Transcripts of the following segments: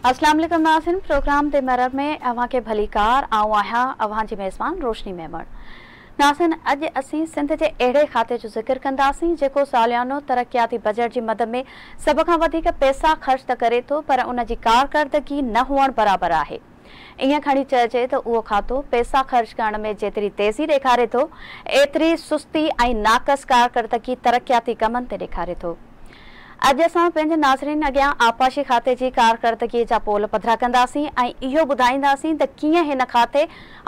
अस्सलाम वालेकुम नाज़रीन, प्रोग्राम दे मरर में अवां के भलीकार आऊं आहियां अवां जी मेज़बान रोशनी मेमण। नाज़रीन, अॼु असीं सिंध जे अहिड़े खाते जो ज़िक्र कंदासीं जेको सालियानो तरक़ियाती बजट जी मद में सभ खां वधीक पैसा ख़र्च त करे थो, पर उन जी कारकर्दगी न हुअण बराबरि आहे। ईअं खणी चइजे त उहो खातो पैसा ख़र्च करण में जेतिरी तेज़ी ॾेखारे थो, एतिरी सुस्ती ऐं नाक़स कारकर्दगी तरक़ियाती कमनि ते ॾेखारे थो। अॼु असां पंहिंजे नाज़रीन अॻियां आपाशी खाते जी कारकर्दगी जा पोल पधरा कंदासीं ऐं इहो ॿुधाईंदासीं त कीअं हिन खाते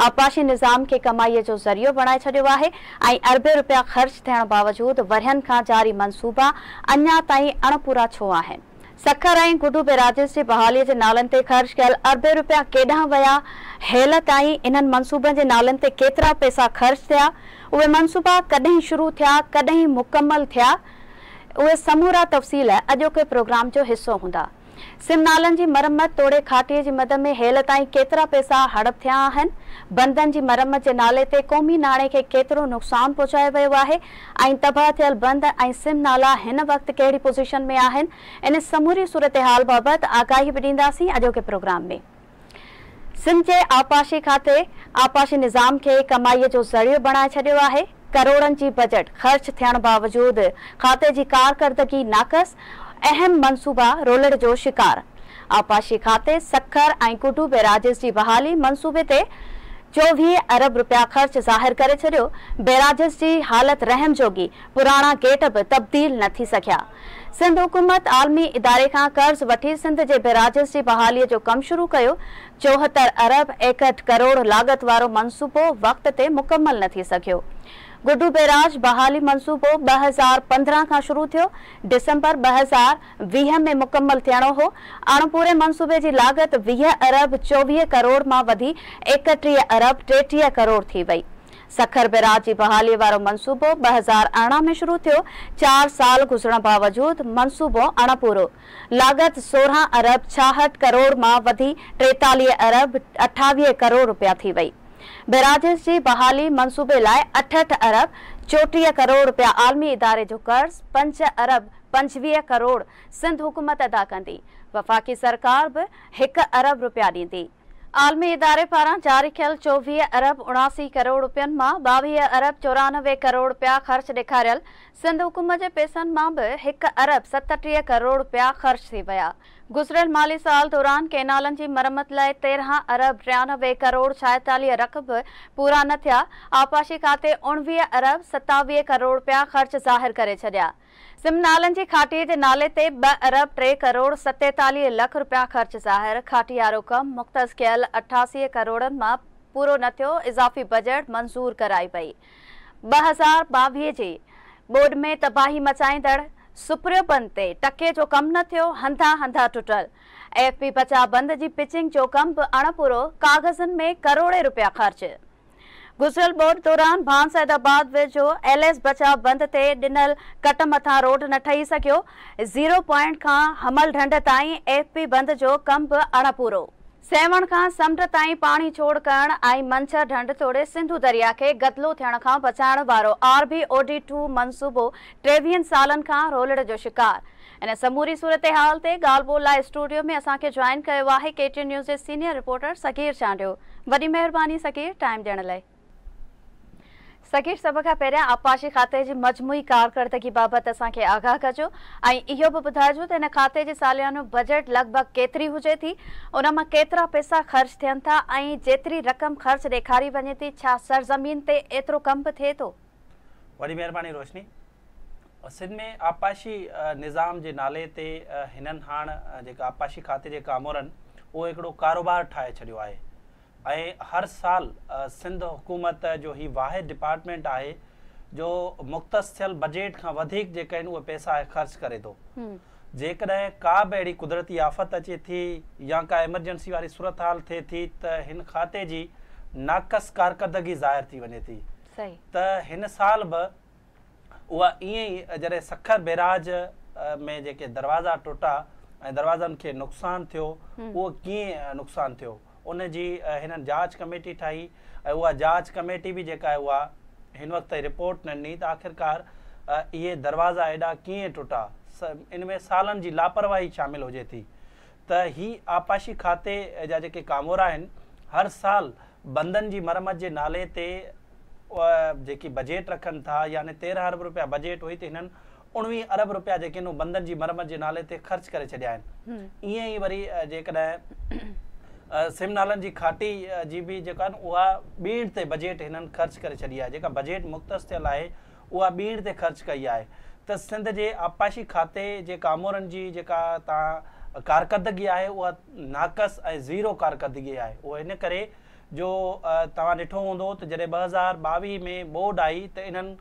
आपाशी निज़ाम खे कमाईअ जो ज़रियो बणाए छॾियो आहे ऐं अरबे रुपया ख़र्च थियण बावजूदि वरियनि खां जारी मनसूबा अञा ताईं अणपूरा छो आहिनि। सखर ऐं गुडू बेराजिस जी बहालीअ जे नालनि ते ख़र्च कयल अरबे रुपया केॾांहुं विया, हेल ताईं इन्हनि मनसूबनि जे नालनि ते केतिरा पैसा ख़र्च थिया, उहे मनसूबा कॾहिं शुरू थिया, कॾहिं मुकमल थिया, उहे समूरा तफ़सील अॼोके प्रोग्राम जो हिस्सो हूंदा। सिम नालनि जी मरम्मत तोड़े खाटीअ जी मद में हेल ताईं केतिरा पैसा हड़प थिया आहिनि, बंदनि जी मरम्मत जे नाले ते क़ौमी नाणे खे केतिरो नुक़सानु पहुचायो वियो आहे ऐं तबाह थियल बंद ऐं सिम नाला हिन वक़्तु कहिड़ी पोज़ीशन में आहिनि, इन समूरी सूरत हाल बाबति आगाही बि ॾींदासीं अॼोके प्रोग्राम में। सिंध जे आपाशी खाते आपाशी निज़ाम खे कमाईअ जो ज़रियो बणाए छॾियो आहे। करोड़नि जी बजट ख़र्च थियण बावजूदि खाते जी कारकर्दगी नाक़स, अहम मनसूबा रोलड़ जो शिकार। आपाशी खाते सखर ऐं गुडू बेराजिस जी बहाली मनसूबे ते 24 अरब रुपया ख़र्च ज़ाहिर करे छॾियो। बेराजिस जी हालत रहम जोगी, पुराणा गेट बि तब्दील न थी सघिया। सिंध हुकूमत आलमी इदारे खां कर्ज़ वठी सिंध जे बेराजिस जी बहालीअ जो कमु शुरू कयो। 74 अरब 61 करोड़ लाॻत वारो मनसूबो वक़्त ते मुकमल न थी सघियो। गुडू बेराज बहाली मनसूबो 2015 खां शुरू थियो, दिसंबर 2020 में मुकमल थियणो हो। अणपूरे मनसूबे जी लाॻत 20 अरब 24 करोड़ मां वधी 31 अरब 33 करोड़ थी वई। सखर बेराज जी बहाली वारो मनसूबो 2018 में शुरू थियो। 4 साल गुज़रण बावजूदि मनसूबो अणपूरो। लाॻत 16 अरब 66 करोड़ मां वधी 43 अरब 28 करोड़ रुपया थी वई। बेराजिस जी बहाली मनसूबे लाइ 68 अरब 34 करोड़ रुपया आलमी इदारे जो कर्ज़, 5 अरब 25 करोड़ सिंध हुकूमत अदा कंदी। वफ़ाक़ी सरकार बि 1 अरब रुपया ॾींदी। आलमी इदारे पारां जारी थियल 24 अरब 79 करोड़ रुपयनि मां 22 अरब 94 करोड़ रुपया ख़र्च ॾेखारियल। सिंध हुकूमत जे पैसनि मां बि 1 अरब 37 करोड़ रुपया ख़र्च थी विया। गुज़िरियल माली साल दौरान केनालनि जी मरम्मत लाइ 13 अरब 93 करोड़ 46 रक़ब पूरा न थिया। आपाशी खाते 19 अरब 27 करोड़ रुपया ख़र्च ज़ाहिर करे छॾिया। सिम नालनि जी खाटीअ जे नाले ते 2 अरब 3 करोड़ 47 लख रुपया ख़र्च ज़ाहिर। खाटीआरो कमु मुख़्तस कयल 88 करोड़नि मां पूरो न थियो। इज़ाफ़ी बजट मंज़ूर कराई वई। 2022 जी बोर्ड में तबाही मचाईंदड़ सुप्रियो बंद ते टके जो कमु न थियो, हंधा हंधा टुटल। AFP बचा बंद जी पिचिंग जो कमु बि अणपूरो, कागज़नि में करोड़े रुपया ख़र्च। गुज़िरियल बोर्ड दौरान भानसैदाबाद वेझो LS बचा बंद ते ॾिनल कट मथां रोड न ठही सघियो। 0 पॉइंट खां हमल ढंढ ताईं AFP बंद जो कमु बि अणपूरो। सेवण खां समुंड ताईं पाणी छोड़ करण ऐं मंछर ढंढ तोड़े सिंधु दरिया खे गदलो थियण खां बचाइण वारो RBOD2 मनसूबो 23 सालनि खां रोलड़ जो शिकार। इन समूरी सूरत हाल ते ॻाल्हि ॿोल लाइ स्टूडियो में असांखे ज्वाइन कयो आहे KTN न्यूज़ जे सीनियर रिपोर्टर सगीर चांडियो। वॾी महिरबानी सगीर टाइम ॾियण लाइ। सगीर, सभ खां पहिरियां आपाशी खाते जी मजमूई कारकर्दगी बाबति असांखे आगाह कजो ऐं इहो बि ॿुधाइजो त हिन खाते जी सालियानो बजट लॻभॻि केतिरी हुजे थी, उन मां केतिरा पैसा ख़र्च थियनि था ऐं जेतिरी रक़म ख़र्च ॾेखारी वञे थी, छा सरज़मीन ते एतिरो कमु बि थिए थो? वॾी महिरबानी रोशनी। सिंध में आपाशी निज़ाम जे नाले ते हिननि हाणे जेका आपाशी खाते जे कामोर आहिनि उहो हिकिड़ो कारोबार ठाहे छॾियो आहे ऐं हर साल सिंध हुकूमत जो ही वाहिद डिपार्टमेंट आहे जो मुख़्तस थियल बजट खां वधीक जेके आहिनि उहे पैसा ख़र्च करे थो। जेकॾहिं का बि अहिड़ी कुदरती आफ़त अचे थी या का एमरजेंसी वारी सूरत हाल थिए थी त हिन खाते जी नाक़स कारकर्दगी ज़ाहिर थी वञे थी। त हिन साल बि उहा ईअं ई जॾहिं सखर बेराज में जेके दरवाज़ा टुटा ऐं दरवाज़नि खे नुक़सानु थियो, उहो कीअं नुक़सानु थियो उन जी हिननि जांच कमेटी ठाही ऐं उहा जांच कमेटी बि जेका आहे उहा हिन वक़्तु रिपोर्ट न ॾिनी त आख़िरकार इहे दरवाज़ा एॾा कीअं टुटा। इन में सालनि जी लापरवाही शामिल हुजे थी। त ही आपाशी खाते जा जेके कामोरा आहिनि हर साल बंदनि जी मरम्मत जे नाले ते जेकी बजेट रखनि था, यानी 13 अरब रुपया बजेट हुई त हिननि 19 अरब रुपया जेके आहिनि बंदनि जी मरम्मत जे नाले ते ख़र्च करे छॾिया आहिनि। ईअं ई वरी जेकॾहिं सिम नालनि जी खाटी जी बि जेका आहिनि उहा ॿीण ते बजेट हिननि ख़र्च करे छॾी आहे। जेका बजेट मुख़्तस थियल आहे उहा ॿीण ते ख़र्च कई आहे। त सिंध जे आपाशी खाते जे कामोरनि जी जेका तव्हां कारकर्दगी आहे उहा नाक़स ऐं ज़ीरो कारकर्दगी आहे। उहा इन करे जो तव्हां ॾिठो हूंदो त जॾहिं 2022 में बोर्ड आई त इन्हनि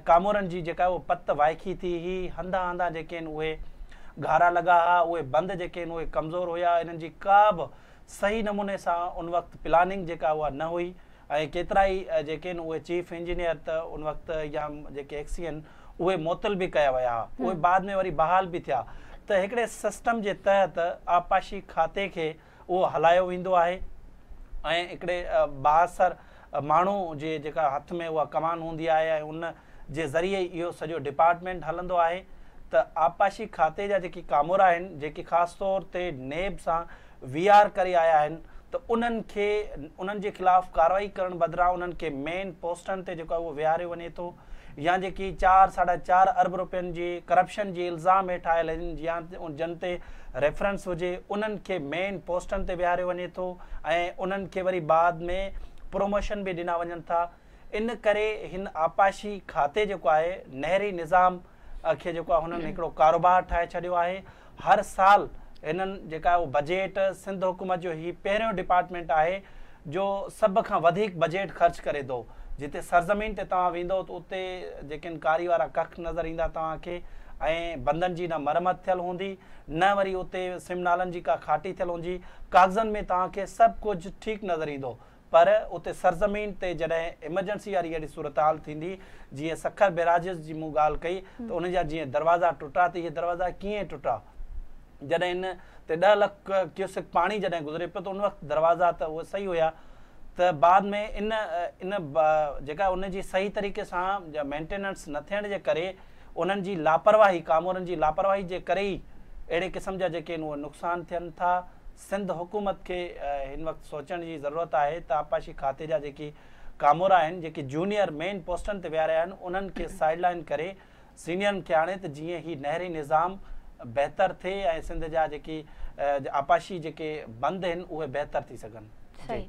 कामोरनि जी जेका उहा पत वाइकी थी ही, हंधा हंधा जेके आहिनि उहे घारा लॻा हुआ, उहे बंदि जेके आहिनि उहे कमज़ोर हुया। इन्हनि जी का बि सही नमूने सां उन वक़्तु प्लानिंग जेका उहा न हुई ऐं केतिरा ई जेके आहिनि उहे चीफ इंजीनियर त उन वक़्तु या जेके एक्सी आहिनि उहे मुअतल बि कया विया हुआ, उहे बाद में वरी बहाल बि थिया। त हिकिड़े सिस्टम जे तहत आपाशी खाते खे उहो हलायो वेंदो आहे ऐं हिकिड़े बाअसर माण्हू जे जेका हथ में उहा कमान हूंदी आहे ऐं उन जे ज़रिए इहो सॼो डिपार्टमेंट हलंदो आहे। त आपाशी खाते जा जेकी कामोरा आहिनि जेके ख़ासि तौर ते नेब सां VR करे आया आहिनि त उन्हनि जे ख़िलाफ़ कार्रवाई करण बदिरां उन्हनि खे मेन पोस्टनि ते जेको आहे उहो विहारियो वञे थो, या जेकी 4-4.5 अरब रुपयनि जी करप्शन जी इल्ज़ाम हेठि आयल आहिनि या जिन ते रेफरेंस हुजे उन्हनि खे मेन पोस्टनि ते विहारियो वञे थो ऐं उन्हनि खे वरी बाद में प्रमोशन बि ॾिना वञनि था। इन करे हिन आपाशी खाते जेको आहे नहरी निज़ाम खे जेको आहे हुननि हिकिड़ो कारोबार ठाहे छॾियो आहे। हर साल हिननि जेका उहो बजेट सिंध हुकूमत जो ही पहिरियों डिपार्टमेंट आहे जो सभ खां वधीक बजेट ख़र्च करे थो। जिते सरज़मीन ते तव्हां वेंदो त उते जेके कारी वारा कख नज़र ईंदा तव्हांखे ऐं बंदनि जी न मरम्मत थियल हूंदी, न वरी उते सिम नालनि जी का खाटी थियल हूंदी। कागज़नि में तव्हांखे सभु कुझु ठीकु नज़र ईंदो, पर उते सरज़मीन ते जॾहिं इमरजेंसी वारी अहिड़ी सूरत हाल थींदी, जीअं सखर बैराजिस जी मूं ॻाल्हि कई त उन जा जीअं दरवाज़ा टुटा त इहे दरवाज़ा कीअं टुटा, जॾहिं इन ते 10 लाख क्यूसेक पाणी जॾहिं गुज़रे पियो त उन वक़्तु दरवाज़ा त उहे सही हुया। त बाद में इन जेका उन जी सही तरीक़े सां मेंटेनेंस न थियण जे करे उन्हनि जी लापरवाही, कामोरनि जी लापरवाही जे करे ई अहिड़े क़िस्म जा जेके आहिनि उहे नुक़सान थियनि था। सिंध हुकूमत खे हिन वक़्तु सोचण जी ज़रूरत आहे त आपाशी खाते जा जेकी कामोरा आहिनि जेके जूनियर मेन पोस्टनि ते विहारिया आहिनि उन्हनि खे साइडलाइन करे सीनियरनि खे आणे त जीअं ही नहरी निज़ाम बहितर थिए ऐं सिंध जा जेकी आपाशी जेके बंद आहिनि उहे बहितर थी सघनि।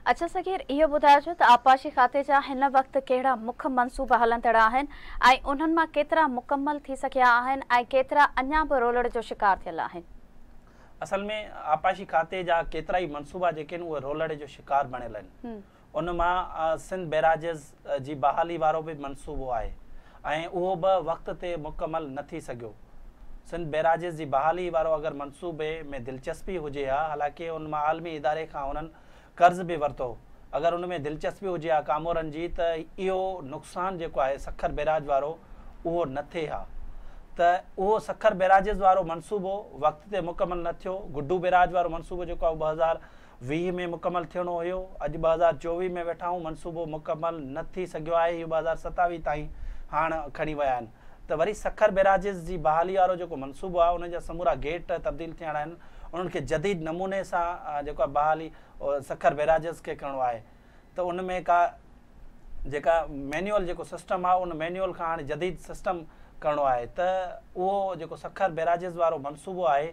अच्छा सगीर, इहो ॿुधाइजो त आपाशी खाते जा हिन वक़्तु कहिड़ा मुख्य मनसूबा हलंदड़ आहिनि ऐं उन्हनि मां केतिरा मुकमल थी सघिया आहिनि ऐं केतिरा अञा बि रोलड़ जो शिकार थियल आहिनि? असल में आपाशी खाते जा केतिरा ई मनसूबा जेके आहिनि उहे रोलड़ जो शिकार बणियल आहिनि। उन मां सिंध बैराजिस जी बहाली वारो बि मनसूबो आहे ऐं उहो बि वक़्त ते मुकमल न थी सघियो। सिंध बैराजिस जी बहाली वारो अगरि मनसूबे में दिलचस्पी हुजे हा, हालांकि उन मां आलमी इदारे खां उन्हनि कर्ज़ बि वरितो, अगरि उन में दिलचस्पी हुजे हा कामोरनि जी त इहो नुक़सानु जेको आहे सखर बैराज वारो उहो न थिए हा। त उहो सखर बैराजिस वारो मनसूबो वक़्त ते मुकमल न थियो। गुड्डू बैराज वारो मनसूबो जेको आहे 2020 में मुकमल थियणो हुयो, अॼु 2024 में वेठा आहियूं, मनसूबो मुकमल न थी सघियो आहे। इहो 2027 ताईं हाणे खणी विया आहिनि। त वरी सखर बैराजिस जी बहाली वारो जेको मनसूबो आहे उन जा समूरा गेट तब्दील थियणा आहिनि, उन्हनि खे जदीद नमूने सां जेको आहे बहाली सखर बैराजिस खे करिणो आहे। त उन में का जेका मैनुअल जेको सिस्टम आहे उन मैनुअल खां हाणे जदीद सिस्टम करिणो आहे। त उहो जेको सखर बैराजिस वारो मनसूबो आहे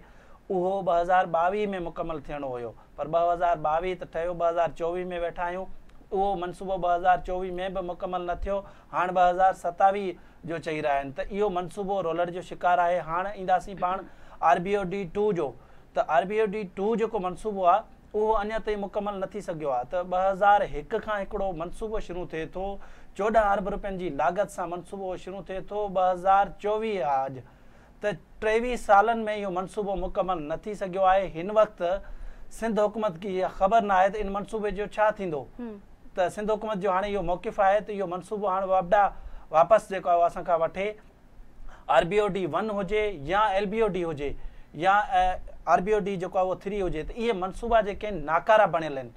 उहो 2022 में मुकमल थियणो हुयो, पर 2022 त ठहियो, 2024 में वेठा आहियूं। उहो मनसूबो 2024 में बि मुकमल न थियो, हाणे 2027 जो चई रहिया आहिनि। त इहो मनसूबो रोलड़ जो शिकार आहे। हाणे ईंदासीं पाण RBOD 2 जो, त RBOD 2 जेको मनसूबो आहे उहो अञा ताईं मुकमल न थी सघियो आहे। त 2001 खां हिकिड़ो मनसूबो शुरू थिए थो, 14 अरब रुपयनि जी लागत सां मनसूबो शुरू थिए थो, 2024 आहे अॼु, त 23 सालनि में इहो मनसूबो मुकमल न थी सघियो आहे। हिन वक़्तु सिंध हुकूमत खे इहा ख़बर न आहे त इन मनसूबे जो छा थींदो। त सिंध हुकूमत जो हाणे इहो मौक़िफ़ आहे त इहो मनसूबो हाणे वापसि जेको आहे असां खां वठे, RBOD 1 हुजे या LBOD हुजे या RBOD जेको आहे उहो 3 हुजे, त इहे मनसूबा जेके आहिनि नाकारा बणियल आहिनि।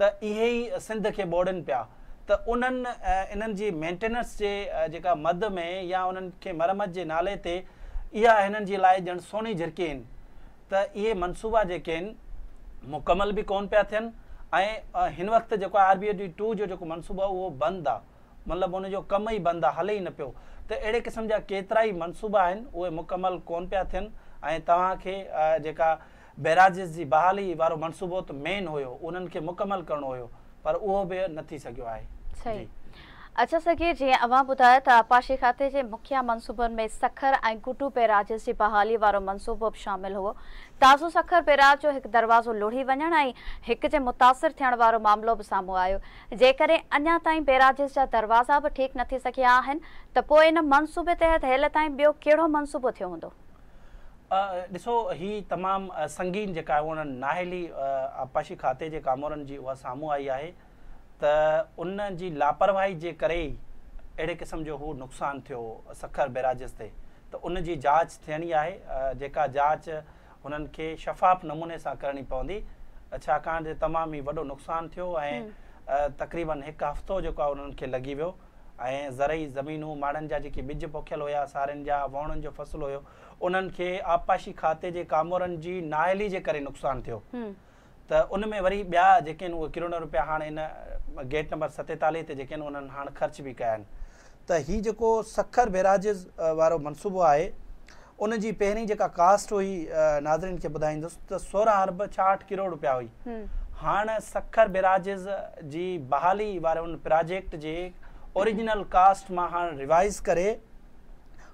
त इहे ई सिंध खे बोड़नि पिया। त उन्हनि इन्हनि जी मेंटेनेंस जे जेका मद में या उन्हनि खे मरम्मत जे नाले ते इहा हिननि जे लाइ ॼण सोनी झिरकी आहिनि। त त इहे मनसूबा जेके आहिनि मुकमल बि कोन पिया थियनि ऐं हिन वक़्तु जेको आहे RBOD2 जो जेको मनसूबो आहे उहो बंदि आहे, मतिलबु उनजो कमु ई बंदि आहे, हले ई न पियो। त अहिड़े क़िस्म जा केतिरा ई मनसूबा आहिनि उहे मुकमल कोन पिया थियनि ऐं तव्हांखे जेका बैराजिस जी बहाली वारो मनसूबो त मेन हुयो उन्हनि खे मुकमल करणो हुयो, पर उहो बि न थी सघियो आहे। सही। अच्छा सगीर, जीअं अवां ॿुधायो त आपाशी खाते जे मुखिया मनसूबनि में सखर ऐं गुड्डू बैराजिस जी बहाली वारो मनसूबो बि शामिल हुओ। ताज़ो सखर बैराज जो हिकु दरवाज़ो लुढ़ी वञण ऐं हिक जे मुतासिर थियण वारो मामिलो बि साम्हूं आयो। जेकॾहिं अञा ताईं बैराजिस जा दरवाज़ा बि ठीकु न थी सघिया आहिनि त पोइ इन मनसूबे तहत हेल ताईं ॿियो कहिड़ो मनसूबो थियो हूंदो? ॾिसो, ही तमामु संगीन जेका आहे उन्हनि नाहेली आपाशी खाते जे कामोरनि जी उहा साम्हूं आई आहे त उन जी लापरवाही जे करे ई अहिड़े क़िस्म जो हू नुक़सानु थियो सखर बैराजिस ते, त उन जी जांच थियणी आहे। जेका जांच हुननि खे शफ़ाफ़ नमूने सां करणी पवंदी, छाकाणि त तमामु ई वॾो नुक़सानु थियो ऐं तक़रीबन हिकु हफ़्तो जेको आहे उन्हनि खे लॻी वियो ऐं ज़रई ज़मीनूं माण्हुनि जा जेके ॿिज पोखियल हुया, सारियुनि जा वणनि जो फ़सुल हुयो, उन्हनि खे आपाशी खाते जे कामोरनि जी नाअहली जे करे नुक़सानु थियो। त उन में वरी ॿिया जेके आहिनि उहे किरोड़ रुपया हाणे इन गेट नंबर 47 ते जेके आहिनि उन्हनि हाणे ख़र्च बि कया आहिनि। त हीउ जेको सखर बैराजिस वारो मनसूबो आहे उन जी पहिरीं जेका कास्ट हुई नाज़रीन खे ॿुधाईंदुसि त 16 अरब 66 करोड़ रुपया हुई। हाणे सखर बैराजिस जी बहाली वारे उन प्रोजेक्ट जे ओरिजिनल कास्ट मां हाणे रिवाइज़ करे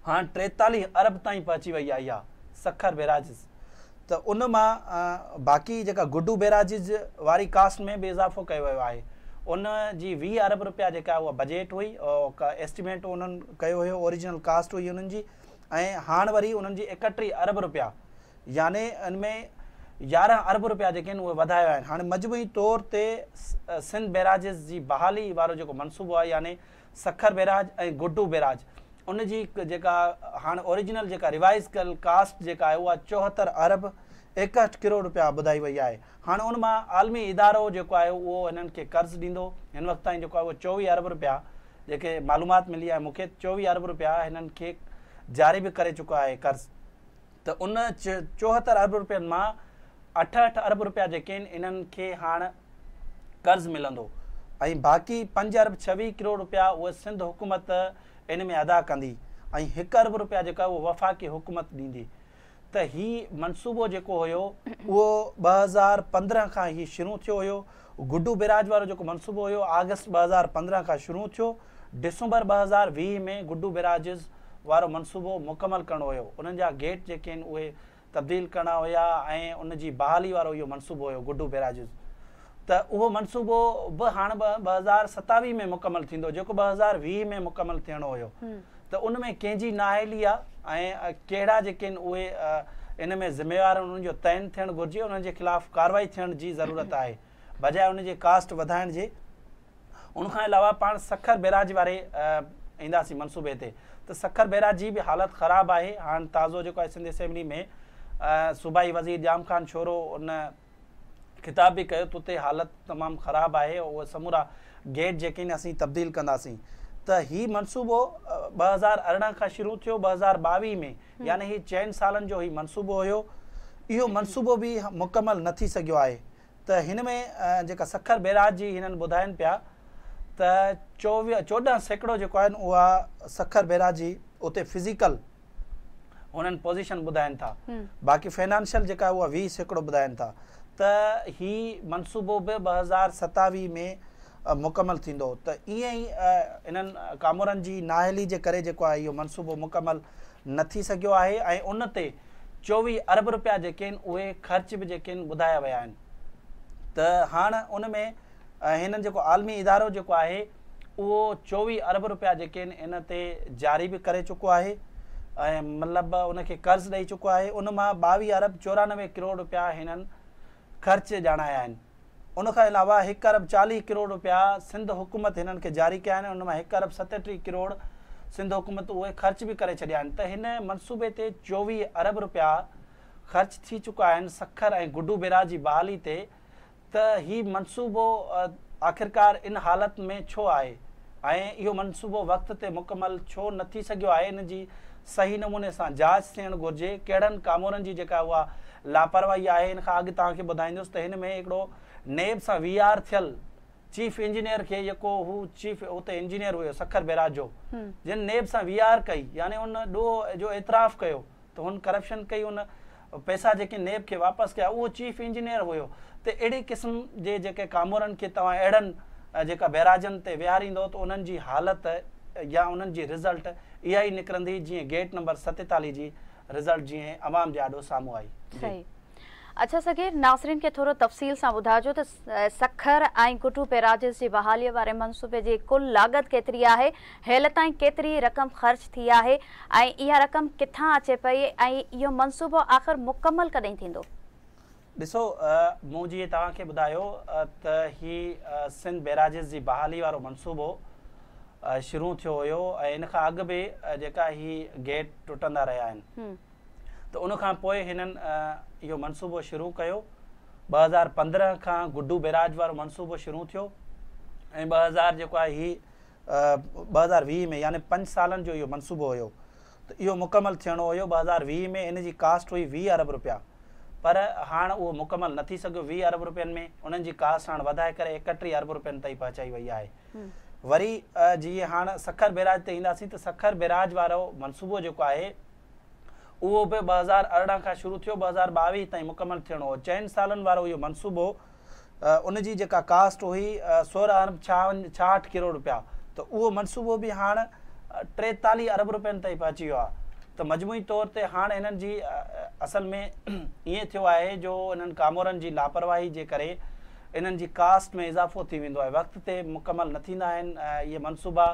हाणे 43 अरब ताईं पहुची वई आहे इहा सखर बैराजिस। त उन मां बाक़ी जेका गुड्डू बैराजिस वारी कास्ट में बि इज़ाफ़ो कयो वियो आहे। उन जी 20 अरब रुपया जेका उहा बजट हुई, एस्टिमेट उन्हनि कयो हुयो, ओरिजिनल कास्ट हुई उन्हनि जी, ऐं हाणे वरी उन्हनि जी 31 अरब रुपया यानी इनमें 11 अरब रुपया जेके आहिनि उहे वधाया आहिनि। हाणे मजमूई तौर ते सिंध बैराजिस जी बहाली वारो जेको मनसूबो आहे यानी सखर बैराज ऐं गुड्डू बैराज, उन जी जेका हाणे ओरिजिनल जेका रिवाइज़ कयल कास्ट जेका आहे उहा 74 अरब 61 करोड़ रुपया ॿुधाई वई आहे। हाणे उन मां आलमी इदारो जेको आहे उहो हिननि खे कर्ज़ु ॾींदो। हिन वक़्त ताईं जेको आहे उहो 24 अरब रुपया जेके मालूमात मिली आहे मूंखे, 24 अरब रुपया हिननि खे जारी बि करे चुको आहे कर्ज़ु। त उन 74 अरब रुपयनि मां 68 अरब रुपया जेके आहिनि इन्हनि खे हाणे कर्ज़ु मिलंदो ऐं बाक़ी 5 अरब 26 करोड़ रुपया उहे सिंध हुकूमत इन में अदा कंदी ऐं 1 अरब रुपया जेका उहो वफ़ाक़ी हुकूमत ॾींदी। त हीउ मनसूबो जेको हुयो उहो 2015 खां ही शुरू थियो हुयो। गुड्डू बैराज वारो जेको मनसूबो हुयो अगस्त 2015 खां शुरू थियो। डिसंबर 2020 में गुड्डू बैराजिस वारो मनसूबो मुकमल करणो हुयो। उन्हनि जा गेट जेके आहिनि उहे तब्दील करणा हुया ऐं उन जी बहाली वारो इहो मनसूबो हुयो गुड्डू बैराजिस। त उहो मनसूबो बि हाणे 2027 में मुकमल थींदो जेको 2020 में मुकमल थियणो हुयो। त उन में कंहिंजी नाअहली आहे ऐं कहिड़ा जेके आहिनि उहे इन में ज़िम्मेवार उन्हनि जो तइनु थियणु घुरिजे, उन्हनि जे ख़िलाफ़ु कार्रवाई थियण जी ज़रूरत आहे बजाए उन जे कास्ट वधाइण जे। उनखां अलावा पाण सखर बैराज वारे ईंदासीं मनसूबे ते। त सखर बैराज जी बि हालत ख़राबु आहे। हाणे ताज़ो जेको आहे सिंध असेंबली में सूबाई वज़ीर जाम ख़ान छोरो उन ख़िताब बि कयो त उते हालत तमामु ख़राबु आहे। उहे समूरा गेट जेके आहिनि असीं तब्दील कंदासीं। त हीउ मनसूबो 2018 खां शुरू थियो 2022 में, यानी ही 4 सालनि जो ही मनसूबो हुयो। इहो मनसूबो बि मुकमल न थी सघियो आहे। त हिन में जेका सखर बैराज जी हिननि ॿुधाइनि पिया त 14 सैकड़ो जेको आहिनि उहा सखर बैराज जी उते फिज़िकल उन्हनि पोज़ीशन ॿुधाइनि था, बाक़ी फाइनेंशियल जेका आहे उहा 20 सैकड़ो ॿुधाइनि था। त ही मनसूबो बि 2027 में मुकमल थींदो। त ईअं ई इन्हनि कामोरनि जी नाअहली जे करे जेको आहे इहो मनसूबो मुकमल न थी सघियो आहे ऐं उन ते 24 अरब रुपया जेके आहिनि उहे ख़र्च बि जेके आहिनि ॿुधाया विया आहिनि। त हाणे उन में हिननि जेको आलमी इदारो जेको आहे उहो 24 अरब रुपया जेके आहिनि इन ते जारी बि करे चुको आहे ऐं मतिलबु उनखे कर्ज़ु ॾेई चुको आहे। उन मां 22 अरब 94 करोड़ रुपया हिननि ख़र्च ॼाणाया आहिनि। उनखां अलावा 1 अरब 40 करोड़ रुपया सिंध हुकूमत हिननि खे जारी कया आहिनि। उन मां 1 अरब 37 करोड़ सिंध हुकूमत उहे ख़र्च बि करे छॾिया आहिनि। त हिन मनसूबे ते 24 अरब रुपया ख़र्च थी चुका आहिनि सखर ऐं गुड्डू बैराज जी बहाली ते। त हीउ मनसूबो आख़िरकार इन हालत में छो आहे ऐं इहो मनसूबो वक़्त ते मुकमल छो न थी सघियो आहे, इन जी सही नमूने सां जांच थियणु घुरिजे। कहिड़नि कामोरनि जी जेका उहा लापरवाही आहे। इन खां अॻु तव्हांखे ॿुधाईंदुसि त हिन में हिकिड़ो नेब सां VR थियल चीफ इंजीनियर खे जेको हू चीफ उते इंजीनियर हुयो सखर बैराज जो, जिन नेब सां VR कई, यानी उन ॾोह जो एतिराफ़ कयो त हुन करप्शन कई, उन पैसा जेके नेब खे वापसि कया, उहो चीफ इंजीनियर हुयो। त अहिड़े क़िस्म जे जेके कामोरनि खे तव्हां अहिड़नि जेका बैराजनि ते विहारींदो त उन्हनि जी हालति या उन्हनि जी रिज़ल्ट इहा ई निकिरंदी जीअं गेट नंबर 47 जी रिज़ल्ट जीअं अवाम जे आॾो साम्हूं आई। सही। अच्छा सगीर, नाज़रीन खे थोरो तफ़सील सां ॿुधाइजो त सखर ऐं गुड्डू बैराजिस जी बहालीअ वारे मनसूबे जी कुल लागत केतिरी आहे, हेल ताईं केतिरी रक़म ख़र्च थी आहे ऐं इहा रक़म किथां अचे पई ऐं इहो मनसूबो आख़िर मुकमल कॾहिं थींदो? ॾिसो, मूं जीअं तव्हांखे ॿुधायो त ही सिंध बैराजिस जी बहाली वारो मनसूबो शुरू थियो हुयो ऐं इन खां अॻु बि जेका ही गेट टुटंदा रहिया आहिनि। त उन खां पोइ हिननि इहो मनसूबो शुरू कयो। 2015 खां गुड्डू बैराज वारो मनसूबो शुरू थियो ऐं 2000 जेको आहे ही 2020 में यानी 5 सालनि जो इहो मनसूबो हुयो त इहो मुकमल थियणो हुयो। 2020 में इन जी कास्ट हुई 20 अरब रुपया, पर हाणे उहो मुकमल न थी सघियो। 20 अरब रुपयनि में उन्हनि जी कास्ट हाणे वधाए करे 31 अरब रुपयनि ताईं पहुचाई वई आहे। वरी जीअं हाणे सखर बैराज ते ईंदासीं त सखर बैराज वारो मनसूबो जेको आहे उहो बि 2018 खां शुरू थियो, 2022 ताईं मुकमल थियणो हो। 4 सालनि वारो इहो मनसूबो, उन जी जेका कास्ट हुई 16 अरब 66 करोड़ रुपया, त उहो मनसूबो बि हाणे 43 अरब रुपयनि ताईं पहुची वियो आहे। त मजमूई तौर ते हाणे हिननि जी असल में ईअं थियो आहे जो इन्हनि कामोरनि जी लापरवाही जे करे इन्हनि जी कास्ट में इज़ाफ़ो थी वेंदो आहे, वक़्त ते मुकमल न थींदा आहिनि। इहे मनसूबा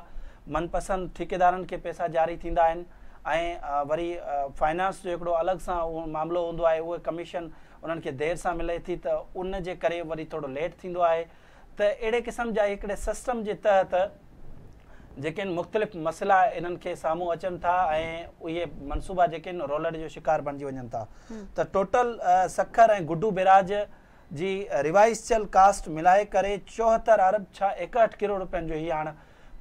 मनपसंद ठेकेदारनि खे पैसा जारी थींदा आहिनि ऐं वरी फाइनेंस जो हिकिड़ो अलॻि सां उहो मामिलो हूंदो आहे, उहे कमीशन उन्हनि खे देरि सां मिले थी त उन जे करे वरी थोरो लेट थींदो आहे। त अहिड़े क़िस्म जा हिकिड़े सिस्टम जे तहत जेके आहिनि मुख़्तलिफ़ मसइला इन्हनि खे साम्हूं अचनि था ऐं उहे मनसूबा जेके आहिनि रोलर जो शिकार बणिजी वञनि था। त टोटल सखर ऐं गुड्डू बैराज जी रिवाइज़ थियल कास्ट मिलाए करे 74 अरब 61 करोड़ रुपयनि जो ही हाणे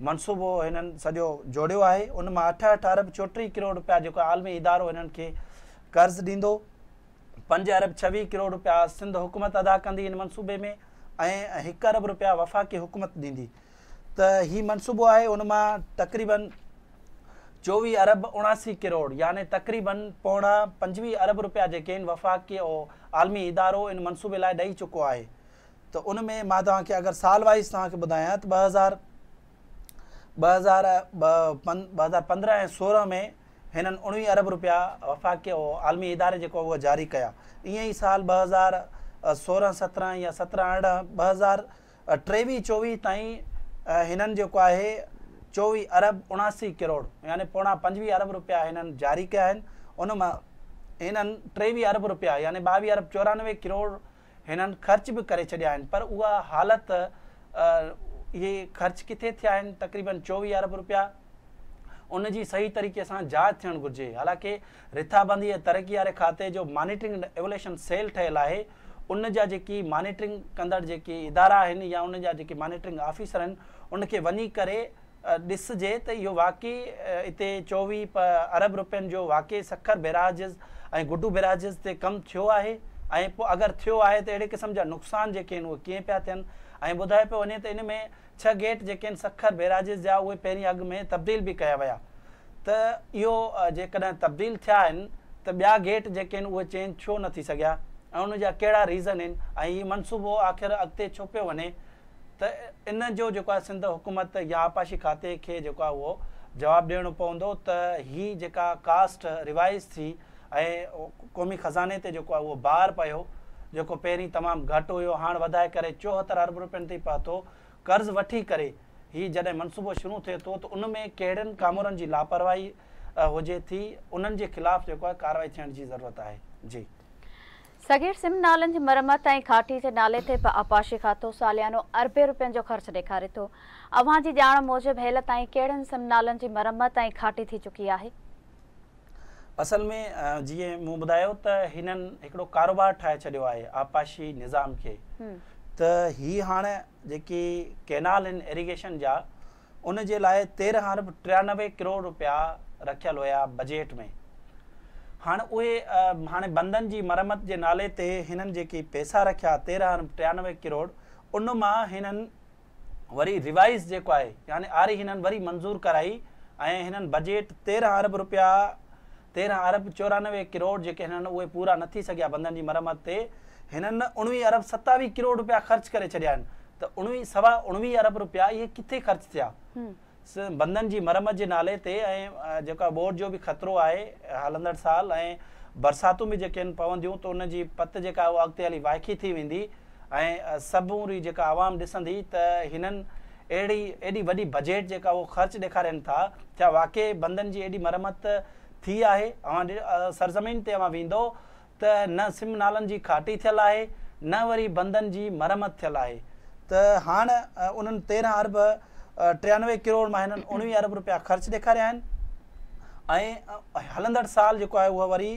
मनसूबो हिननि सॼो जोड़ियो आहे। उन मां 68 अरब 34 करोड़ रुपया जेको आलमी इदारो हिननि खे कर्ज़ ॾींदो, 5 अरब 26 करोड़ रुपया सिंध हुकूमत अदा कंदी हिन मनसूबे में ऐं 1 अरब रुपया वफ़ाक़ी हुकूमत ॾींदी। त ही मनसूबो आहे, उन मां तक़रीबन 24 अरब 79 करोड़ यानी तक़रीबन पौणा 25 अरब रुपया जेके आहिनि वफ़ाक़ी ऐं आलमी इदारो इन मनसूबे लाइ ॾेई चुको आहे। त उन में मां तव्हांखे अगरि साल वाइज़ तव्हांखे ॿुधायां त 2015 ऐं 16 में हिननि 19 अरब रुपया वफ़ाक़ी ऐं आलमी इदारे जेको उहो जारी कया। ईअं ई साल 2016-17 या 17-18 2023-24 ताईं हिननि जेको आहे 24 अरब 79 करोड़ यानी पौणा 25 अरब रुपया हिननि जारी कया आहिनि। उन मां हिननि 23 अरब रुपया यानी 22 अरब 94 करोड़ हिननि ख़र्च बि करे छॾिया आहिनि। पर उहा हालति इहे ख़र्च किथे थिया आहिनि, तक़रीबन 24 अरब रुपया, उन जी सही तरीक़े सां जांच थियणु घुरिजे। हालांकि रिथाबंदी ऐं तरक़ी वारे खाते जो मॉनिटरिंग एवोल्यूशन सेल ठहियलु आहे, उन जा जेकी मॉनिटरिंग कंदड़ जेके इदारा आहिनि या उन जा जेके मॉनिटरिंग ऑफिसर आहिनि उनखे वञी करे ॾिसजे त इहो वाक़ई हिते 24 अरब रुपयनि जो वाक़ई सखर बैराजिस ऐं गुड्डू बैराजिस ते कमु थियो आहे ऐं पोइ अगरि थियो आहे त अहिड़े क़िस्म जा नुक़सान जेके आहिनि उहे कीअं पिया थियनि। ऐं ॿुधाए पियो वञे त इन में 6 गेट जेके आहिनि सखर बैराजिस जा उहे पहिरीं अॻु में तब्दील बि कया विया। त इहो जेकॾहिं तब्दील थिया आहिनि त ॿिया गेट जेके आहिनि उहे चेंज छो न थी सघिया ऐं उन जा कहिड़ा रीज़न आहिनि ऐं हीउ मनसूबो आख़िर अॻिते छो पियो वञे। त इन जो जेको आहे सिंध हुकूमत या आपाशी खाते खे जेको आहे उहो जवाबु ॾियणो पवंदो त हीअ जेका कास्ट रिवाइज़ थी ऐं क़ौमी ख़ज़ाने ते जेको आहे उहो भार पियो जेको पहिरीं तमामु घटि हुयो हाणे वधाए करे 74 अरब रुपयनि ताईं पहुतो। कर्ज़ वठी करे हीअ जॾहिं मनसूबो शुरू थिए थो त उन में कहिड़नि कामोरनि जी लापरवाही हुजे थी, उन्हनि जे ख़िलाफ़ु जेको आहे कार्रवाई थियण जी ज़रूरत आहे। जी सगीर, सिम नालनि जी मरम्मत ऐं घाटी जे नाले ते आपाशी खातो सालियानो अरबे रुपयनि जो ख़र्च ॾेखारे थो। अव्हां जी ॼाण मूजिबि हेल ताईं कहिड़नि सिम नालनि जी मरम्मत ऐं घाटी थी चुकी आहे? असल में जीअं मूं ॿुधायो त हिननि हिकिड़ो कारोबार ठाहे छॾियो आहे आपाशी निज़ाम खे। त ही हाणे जेकी कैनाल आहिनि इरिगेशन जा उन जे लाइ 13 अरब 93 करोड़ रुपया रखियल हुया बजट में। हाणे उहे हाणे बंदनि जी मरमत जे नाले ते हिननि जेकी पैसा रखिया 13.93 करोड़ उन मां हिननि वरी रिवाइज़ जेको आहे यानी आरी हिननि वरी मंज़ूर कराई ऐं हिननि बजट 13 अरब रुपया 13 अरब 94 करोड़ जेके हिननि उहे पूरा न थी सघिया बंदनि जी मरमत ते हिननि 19 अरब 27 करोड़ रुपया ख़र्च करे छॾिया आहिनि त 19 अरब रुपया इहे किथे ख़र्च थिया बंदनि जी मरमत जे नाले ते ऐं जेका बोर्ड जो बि ख़तरो आहे हलंदड़ साल ऐं बरसातूं बि जेके आहिनि पवंदियूं त उन जी पत जेका उहा अॻिते हली वाइकी थी वेंदी ऐं समूरी जेका आवाम ॾिसंदी त हिननि एॾी वॾी बजट जेका उहो ख़र्च ॾेखारनि था छा वाक़ई बंदनि जी एॾी मरमत थी आहे सरज़मीन ते वेंदो त न सिम नालनि जी खाटी थियल आहे न वरी बंदनि जी मरमत थियल आहे त हाणे उन्हनि 13 अरब 93 करोड़ मां हिननि 19 अरब रुपया ख़र्च ॾेखारिया आहिनि ऐं हलंदड़ साल जेको आहे उहा वरी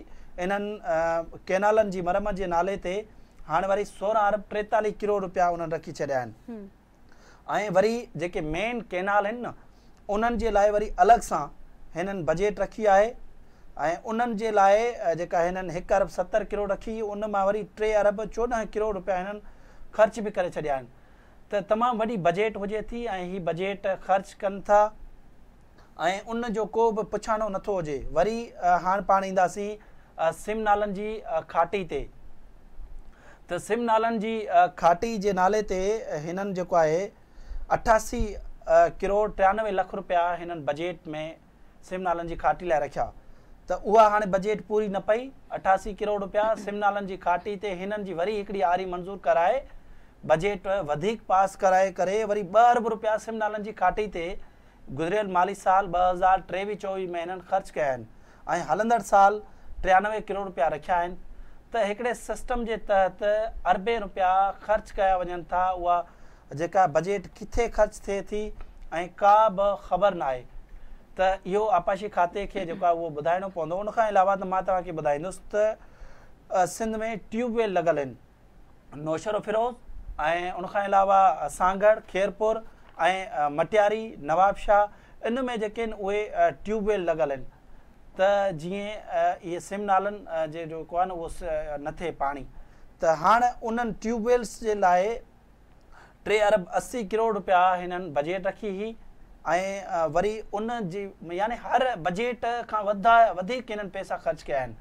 इन्हनि कैनालनि जी मरमत जे नाले ते हाणे वरी 16 अरब 43 करोड़ रुपया उन्हनि रखी छॾिया आहिनि ऐं वरी जेके मेन कैनाल आहिनि न उन्हनि जे लाइ वरी अलॻि सां हिननि बजट रखी आहे ऐं उन्हनि जे लाइ जेका हिननि 1 अरब 70 करोड़ रखी उन मां वरी 3 अरब 14 करोड़ रुपया हिननि ख़र्च बि करे छॾिया आहिनि त तमामु वॾी बजट हुजे थी ऐं हीअ बजट ख़र्च कनि था ऐं उन जो को बि पुछाणो नथो हुजे वरी हाणे पाण ईंदासीं सिम नालनि जी खाटी ते त सिम नालनि जी खाटी जे नाले ते हिननि जेको आहे 88 करोड़ 93 लख रुपया हिननि बजट में सिम नालनि जी खाटी लाइ रखिया त उहा हाणे बजट पूरी न पई 88 करोड़ रुपया सिम नालनि जी खाटी ते हिननि जी वरी हिकिड़ी आरी मंज़ूर कराए बजट वधीक पास कराए करे वरी 2 अरब रुपया सिम नालनि जी खाटी ते गुज़िरियल माली साल 2023-24 में हिननि ख़र्च कया आहिनि ऐं हलंदड़ साल 93 करोड़ रुपया रखिया आहिनि त हिकिड़े सिस्टम जे तहत अरबे रुपया ख़र्च कया वञनि था उहा जेका बजट किथे ख़र्च थिए थी ऐं का बि ख़बर न आहे त इहो आपाशी खाते खे जेको आहे उहो ॿुधाइणो पवंदो उनखां अलावा त मां तव्हांखे ॿुधाईंदुसि त सिंध में ट्यूबवेल लॻल आहिनि नौशरो फिरोज़ ऐं उनखां अलावा सांगड़ खेरपुर ऐं मटियारी नवाबशाह इन में जेके आहिनि उहे ट्यूबवेल लॻल आहिनि त जीअं इहे सिम नालनि जे जेको आहे न उहो न थिए पाणी त हाणे उन्हनि ट्यूबवेल्स जे लाइ 3 अरब 80 करोड़ रुपया हिननि बजट रखी हुई ऐं वरी उन जी यानी हर बजट खां वधीक हिननि पैसा ख़र्च कया आहिनि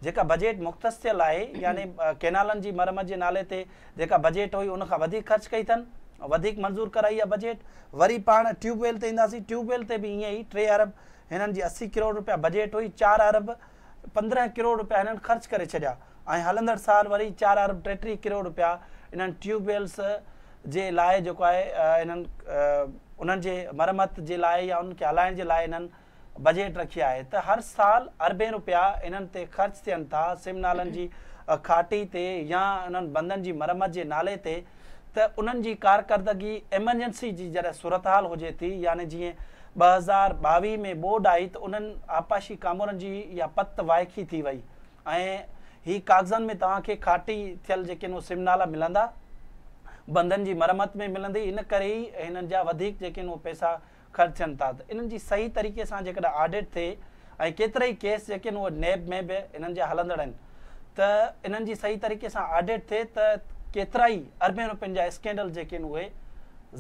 जेका बजट मुख़्तस थियल आहे यानी कैनालनि जी मरमत जे नाले ते जेका बजट हुई उनखां वधीक ख़र्च कई अथनि वधीक मंज़ूर कराई आहे बजट वरी पाण ट्यूबवेल ते ईंदासीं ट्यूबवेल ते बि ईअं ई 3 अरब हिननि जी 80 करोड़ रुपया बजट हुई 4 अरब 15 करोड़ रुपया हिननि ख़र्च करे छॾिया ऐं हलंदड़ साल वरी 4 अरब 33 करोड़ रुपया इन्हनि ट्यूबवेल्स जे लाइ जेको आहे इन्हनि उन्हनि जे मरमत जे लाइ या उनखे हलाइण जे लाइ इन्हनि बजट रखी आहे त हर साल अरबे रुपया इन्हनि ते ख़र्च थियनि था सिम नालनि जी खाटी ते या उन्हनि बंदनि जी मरमत जे नाले ते त उन्हनि जी कारकर्दगी एमरजेंसी जी जॾहिं सूरत हाल हुजे थी यानी जीअं 2022 में बोर्ड आई त उन्हनि आपाशी कामोरनि जी इहा पत वाइकी थी वई ऐं हीअ कागज़नि में तव्हांखे खाटी थियल जेके आहिनि उहे सिम नाला मिलंदा बंदनि जी मरमत में मिलंदी इन करे ई हिननि जा वधीक जेके आहिनि उहे पैसा ख़र्च थियनि था त इन्हनि जी सही तरीक़े सां जेकॾहिं ऑडिट थिए ऐं केतिरा ई केस जेके आहिनि उहे नैब में बि इन्हनि जा हलंदड़ आहिनि त इन्हनि जी सही तरीक़े सां ऑडिट थिए त केतिरा ई अरबे रुपयनि जा स्कैंडल जेके आहिनि उहे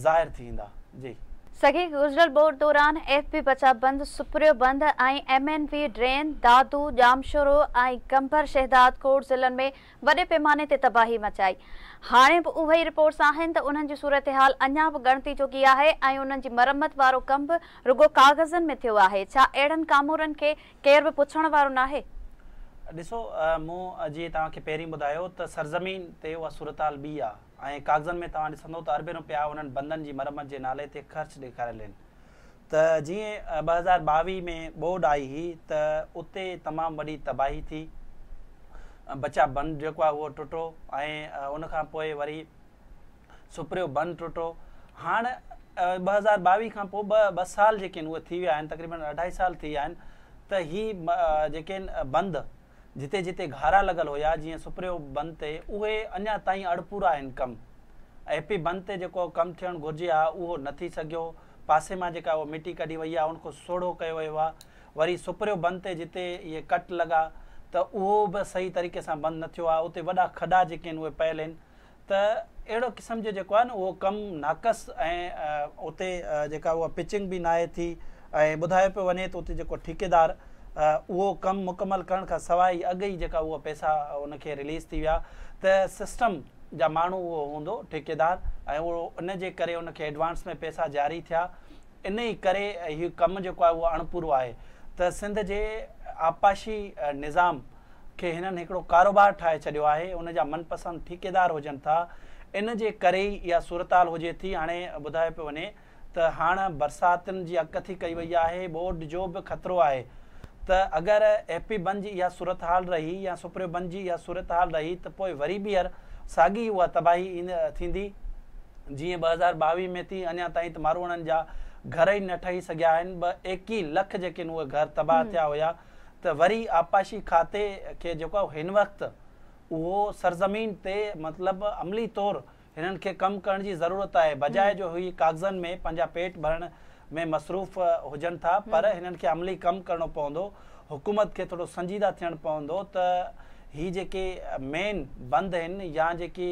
ज़ाहिर थी ईंदा जी सॻे गुज़िरियल बोर्ड दौरान FB बचा बंद सुप्रियो बंद ऐं MNV ड्रेन दादू जामशोरो ऐं कंभर शहदाद कोट ज़िलनि में वॾे पैमाने ते तबाही मचाई हाणे बि उहे ई रिपोर्ट्स आहिनि त उन्हनि जी सूरत हाल अञा बि ॻणती चुकी आहे ऐं उन्हनि जी मरमत वारो कम बि रुगो कागज़नि में थियो आहे छा अहिड़नि कामोरनि खे केर बि पुछण वारो नाहे ॾिसो मूं जीअं तव्हांखे पहिरीं ॿुधायो त सरज़मीन ते उहा सूरत हाल ॿी आहे ऐं कागज़नि में तव्हां ॾिसंदो त अरबे रुपया उन्हनि बंदनि जी मरमत जे नाले ते ख़र्च ॾेखारियल आहिनि त जीअं 2022 में बोर्ड आई हुई त उते तमामु वॾी तबाही थी बचा बंद जेको आहे उहो टुटो ऐं उनखां पोइ वरी सुप्रियो बंद टुटो हाणे 2022 खां पोइ ॿ साल जेके आहिनि उहे थी विया आहिनि तक़रीबन 2.5 साल थी विया आहिनि त हीअ जेके आहिनि बंदि जिते जिते घारा लॻल हुया जीअं सुप्रियो बंदि ते उहे अञा ताईं अड़पूरा आहिनि कमु AP बंदि ते जेको कमु थियणु घुरिजे आहे उहो न थी सघियो पासे मां जेका उहा मिटी कढी वई आहे उनखां सोढ़ो कयो वियो आहे वरी सुप्रियो बंदि ते जिते इहे कट लॻा त उहो बि सही तरीक़े सां बंदि न थियो आहे। उते वॾा खॾा जेके आहिनि उहे पयल आहिनि। त अहिड़ो क़िस्म जो जेको आहे न उहो कमु नाक़स ऐं उते जेका उहा पिचिंग बि न आहे थी ऐं ॿुधायो पियो वञे त उते जेको ठेकेदार उहो कमु मुकमल करण खां सवाइ अॻु ई जेका उहा पैसा उनखे रिलीज़ थी विया त सिस्टम जा माण्हू उहो हूंदो ठेकेदार ऐं उहो उन जे करे उनखे एडवांस में पैसा जारी थिया। इन ई करे हीउ कमु जेको आहे उहो अणपूरो आहे। त सिंध जे आपाशी निज़ाम खे हिननि हिकिड़ो कारोबार ठाहे छॾियो आहे। उन जा मनपसंदि ठेकेदार हुजनि था। इन जे करे ई इहा सूरताल हुजे थी। हाणे ॿुधायो पियो वञे त हाणे बरसातियुनि जी अकथी कई वई आहे। ॿोॾि जो बि ख़तरो आहे त अगरि एपी बंदि जी इहा सूरत हाल रही या सुप्रियो बंदि जी इहा सूरत हाल रही त पोइ वरी ॿीहर साॻी उहा तबाही थींदी जीअं 2022 में थी। अञा ताईं त माण्हुनि जा घर ई न ठही सघिया आहिनि। 21 लख जेके आहिनि उहे घर तबाह थिया हुया। त वरी आपाशी खाते खे जेको हिन वक़्तु उहो सरज़मीन ते मतिलबु अमली तौरु हिननि खे कमु करण जी ज़रूरत आहे। बजाए जो हीअ कागज़नि में पंहिंजा पेट भरण में मसरूफ़ हुजनि था, पर हिननि खे अमली कमु करणो पवंदो। हुकूमत खे थोरो संजीदा थियणु पवंदो त हीअ जेके मेन बंदि आहिनि या जेकी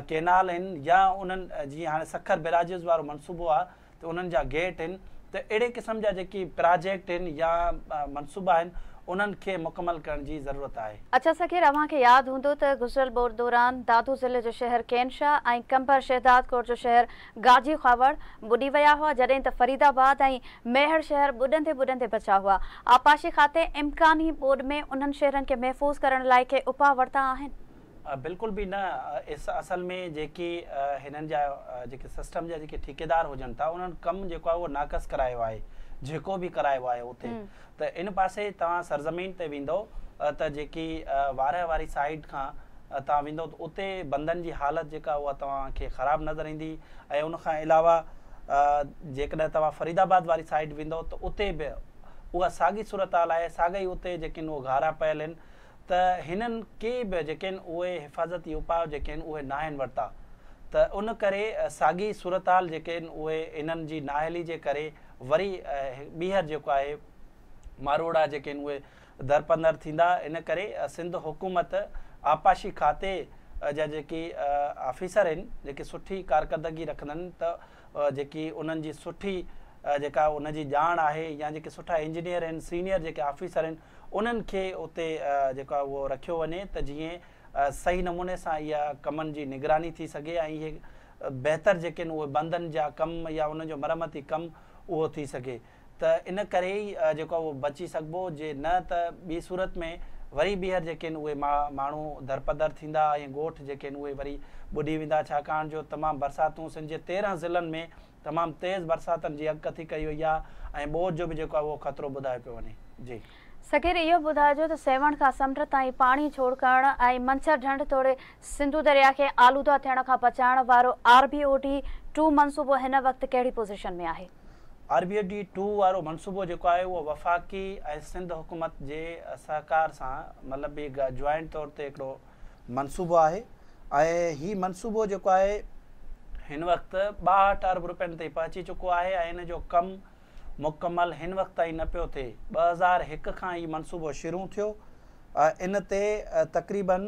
केनाल आहिनि या उन्हनि जीअं हाणे सखर बैराजिस वारो मनसूबो आहे त उन्हनि जा गेट आहिनि त अहिड़े क़िस्म जा जेकी प्रोजेक्ट आहिनि या मनसूबा आहिनि उन्हनि खे मुकमल करण जी ज़रूरत आहे। अच्छा सखीर, अव्हांखे यादि हूंदो त गुज़िरियल बोर दौरान दादू ज़िले जो शहर कैनशाह ऐं कंबर शहदादकोट जो शहर गाजी खावड़ ॿुॾी विया हुआ, जॾहिं त फरीदाबाद ऐं मेहर शहर ॿुॾंदे ॿुॾंदे बचा हुआ। आपाशी खाते इम्कानी बोर्ड में उन्हनि शहरनि खे महफ़ूज़ करण लाइ के उपाउ वरिता आहिनि? बिल्कुलु बि न। असल में जेकी हिननि जा जेके सिस्टम जा जेके ठेकेदार हुजनि था उन्हनि कमु जेको आहे उहो नाक़स करायो आहे, जेको बि करायो आहे उते। त इन पासे तव्हां सरज़मीन ते वेंदो त जेकी वारह वारी साइड खां तव्हां वेंदो त उते बंदनि जी हालत जेका उहा तव्हांखे ख़राबु नज़र ईंदी। ऐं उनखां अलावा जेकॾहिं तव्हां फरीदाबाद वारी साइड वेंदो त उते बि उहा साॻी सूरत हाल आहे। साॻई उते जेके आहिनि उहे घारा पियल आहिनि। त हिननि के बि जेके आहिनि उहे हिफ़ाज़ती उपाउ जेके आहिनि उहे न आहिनि वरिता। त उन करे साॻी सूरत हाल जेके आहिनि उहे इन्हनि जी नाअहली जे करे वरी ॿीहर जेको आहे मारोड़ा जेके आहिनि उहे दरपंदर थींदा। इन करे सिंध हुकूमत आपाशी खाते जा जेकी ऑफिसर आहिनि जेके सुठी कारकर्दगी रखंदा आहिनि त जेकी उन्हनि जी सुठी जेका उनजी ॼाण आहे या जेके सुठा इंजीनियर आहिनि सीनियर जेके ऑफिसर आहिनि उन्हनि खे उते जेको आहे उहो रखियो वञे त जीअं सही नमूने सां इहा कमनि जी निगरानी थी सघे ऐं इहे बहितर जेके आहिनि उहे बंदनि जा कमु या उनजो मरमती कमु उहो थी सघे। त इन करे ई जेको आहे उहो बची सघिबो। जे न त ॿी सूरत में वरी ॿीहर जेके आहिनि उहे माण्हू दरपदर थींदा ऐं ॻोठ जेके आहिनि उहे वरी ॿुॾी वेंदा। छाकाणि जो तमामु बरसातूं सिंध जे 13 ज़िलनि में तमामु तेज़ बरसातनि जी अगकथी कई वई आहे ऐं ॿोॾि जो बि जेको आहे उहो ख़तरो ॿुधायो पियो वञे। जी सकेर, इहो ॿुधाइजो त सेवण खां समुंड ताईं पाणी छोड़ करण ऐं मंछर ढंढ तोड़े सिंधु दरिया खे आलूदा थियण खां बचाइण वारो RBOD-2 मनसूबो हिन वक़्तु कहिड़ी पोज़ीशन में आहे? RBOD-2 वारो मनसूबो जेको आहे उहो वफ़ाक़ी ऐं सिंध हुकूमत जे सहकार सां मतिलबु बि जॉइंट तौर ते हिकिड़ो मनसूबो आहे। ऐं हीउ मनसूबो जेको आहे हिन वक़्तु 62 अरब रुपयनि ते पहुची चुको आहे ऐं इन जो कमु मुकमल हिन वक़्तु ताईं न पियो थिए। 2001 खां हीउ मनसूबो शुरू थियो। इन ते तक़रीबन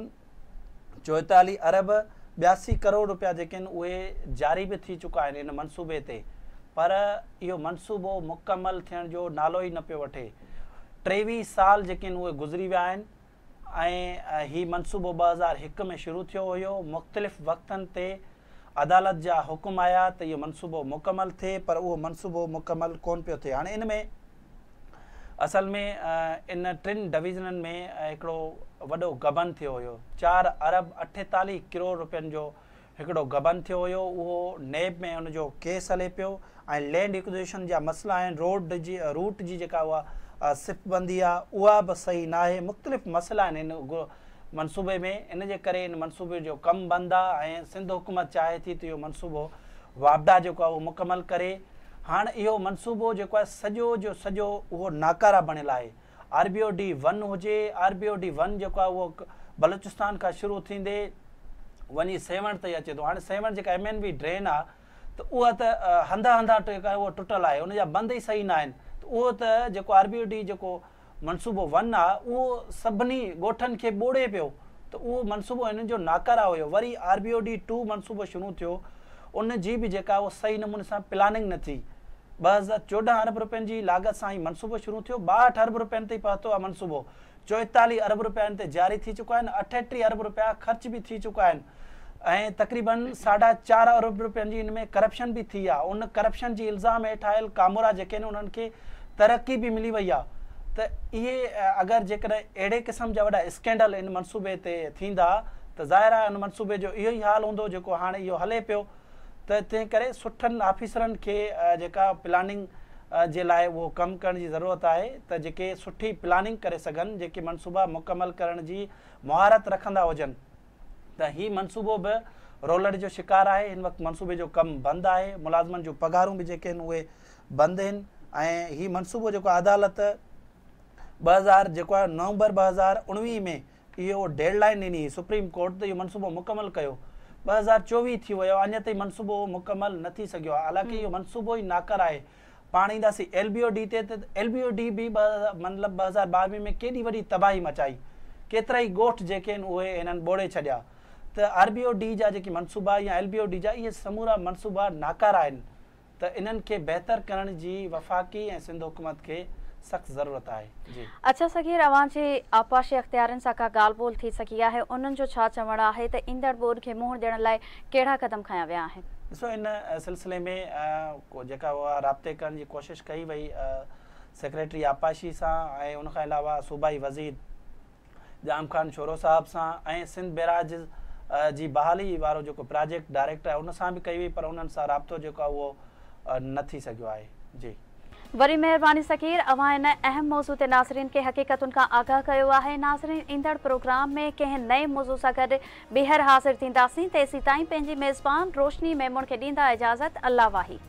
44 अरब 82 करोड़ रुपया जेके आहिनि उहे जारी बि थी चुका आहिनि इन मनसूबे ते, पर इहो मनसूबो मुकमल थियण जो नालो ई न पियो वठे। 23 साल जेके आहिनि उहे गुज़री विया आहिनि ऐं हीउ मनसूबो 2001 में शुरू थियो हुयो। मुख़्तलिफ़ वक़्तनि ते अदालत जा हुकुम आया त इहो मनसूबो मुकमल थिए, पर उहो मनसूबो मुकमल कोन पियो थिए। हाणे इन में असल में इन 3 डिवीज़ननि में हिकिड़ो वॾो गबन थियो हुयो। 4 अरब 48 करोड़ रुपयनि जो हिकिड़ो गबन थियो हुयो। उहो नेब में उनजो केस हले पियो ऐं लैंड एक्विजिशन जा मसइला आहिनि। रूट जी जेका उहा सिफ़बंदी आहे उहा बि सही न आहे। मुख़्तलिफ़ मसइला आहिनि इन मनसूबे में। इन जे करे इन मनसूबे जो कमु बंदि आहे ऐं सिंध हुकूमत चाहे थी त इहो मनसूबो वापदा जेको आहे उहो मुकमल करे। हाणे इहो मनसूबो जेको आहे सॼो जो सॼो उहो नाकारा बणियलु आहे। RBOD-1 हुजे, RBOD-1 जेको आहे उहो बलूचिस्तान खां शुरू थींदे वञी सेवण ताईं अचे थो। हाणे सेवण जेका MNB ड्रेन आहे त उहा त हंधा जेका उहो टुटल आहे, उनजा बंदि ई सही न आहिनि। त उहो त जेको RBOD जेको मनसूबो 1 आहे उहो सभिनी ॻोठनि खे ॿोड़े पियो, त उहो मनसूबो हिननि जो नाकारा हुयो। वरी RBOD 2 मनसूबो शुरू थियो, उन जी बि जेका उहो सही नमूने सां प्लानिंग न थी। 2014 अरब रुपयनि जी लागत सां ही मनसूबो शुरू थियो, 62 अरब रुपयनि ते पहुतो आहे मनसूबो, 44 अरब रुपयनि ते जारी थी चुका आहिनि, 38 अरब रुपया ख़र्च भी थी चुका आहिनि ऐं तक़रीबन 4.5 अरब रुपयनि जी इनमें करप्शन भी थी आहे। उन करप्शन जी इल्ज़ाम हेठि आयल कामोरा जेके आहिनि उन्हनि खे तरक़ी भी मिली वई आहे। त इहे अगरि जेकॾहिं अहिड़े क़िस्म जा वॾा स्कैंडल इन मनसूबे ते थींदा त ज़ाहिर आहे उन मनसूबे जो इहो ई हाल हूंदो जेको हाणे इहो हले पियो। त तंहिं करे सुठनि ऑफिसरनि खे जेका प्लानिंग जे लाइ उहो कमु करण जी ज़रूरत आहे, त जेके सुठी प्लानिंग करे सघनि, जेके मनसूबा मुकमल करण जी महारत रखंदा हुजनि। त ही मनसूबो बि रोलर जो शिकार आहे। हिन वक़्तु मनसूबे जो कमु बंदि आहे, मुलाज़िमनि जूं पघारूं बि जेके आहिनि उहे बंदि आहिनि ऐं ही मनसूबो जेको अदालत 2000 जेको आहे नवंबर 2019 में इहो डेडलाइन ॾिनी सुप्रीम कोर्ट त इहो मनसूबो मुकमल कयो। 2024 थी वियो, अञा ताईं मनसूबो मुकमल न थी सघियो आहे। हालांकि इहो मनसूबो ई नाकर आहे। पाण ईंदासीं LBOD ते, त LBOD बि मतिलबु 2022 में केॾी वॾी तबाही मचाई, केतिरा ई ॻोठ जेके आहिनि उहे हिननि ॿोड़े छॾिया। त RBOD जा जेके मनसूबा या LBOD जा इहे समूरा मनसूबा नाकारा आहिनि। त इन्हनि खे बहितर करण जी वफ़ाक़ी ऐं सिंध हुकूमत खे सख़्त ज़रूरत आहे। जी अच्छा सगीर, अवां जे आपाशी अख़्तियारनि सां का ॻाल्हि ॿोल थी सघी आहे, उन्हनि जो छा चवणु आहे त ईंदड़ ॿोॾि खे मुंहुं ॾियण लाइ कहिड़ा क़दम खयां विया आहिनि? ॾिसो, इन सिलसिले में जेका उहा राब्ते करण जी कोशिश कई वई सेक्रेटरी आपाशी सां ऐं उनखां अलावा सूबाई वज़ीर जाम खान शोरो साहब सां ऐं सिंध बैराज जी बहाली वारो जेको प्रोजेक्ट डायरेक्टर आहे उन सां बि कई वई, पर उन्हनि सां राब्तो जेको आहे उहो न थी सघियो आहे। जी वरी महिरबानी सगीर, अवां इन अहम मौज़ू ते नाज़रीन खे हक़ीक़तुनि खां आगाह कयो आहे। नाज़रीन, ईंदड़ प्रोग्राम में कंहिं नए मौज़ू सां गॾु ॿीहर हाज़िर थींदासीं। तेसीं ताईं पंहिंजी मेज़बान रोशनी मेमून खे ॾींदा इजाज़त। अल्लाह वाही।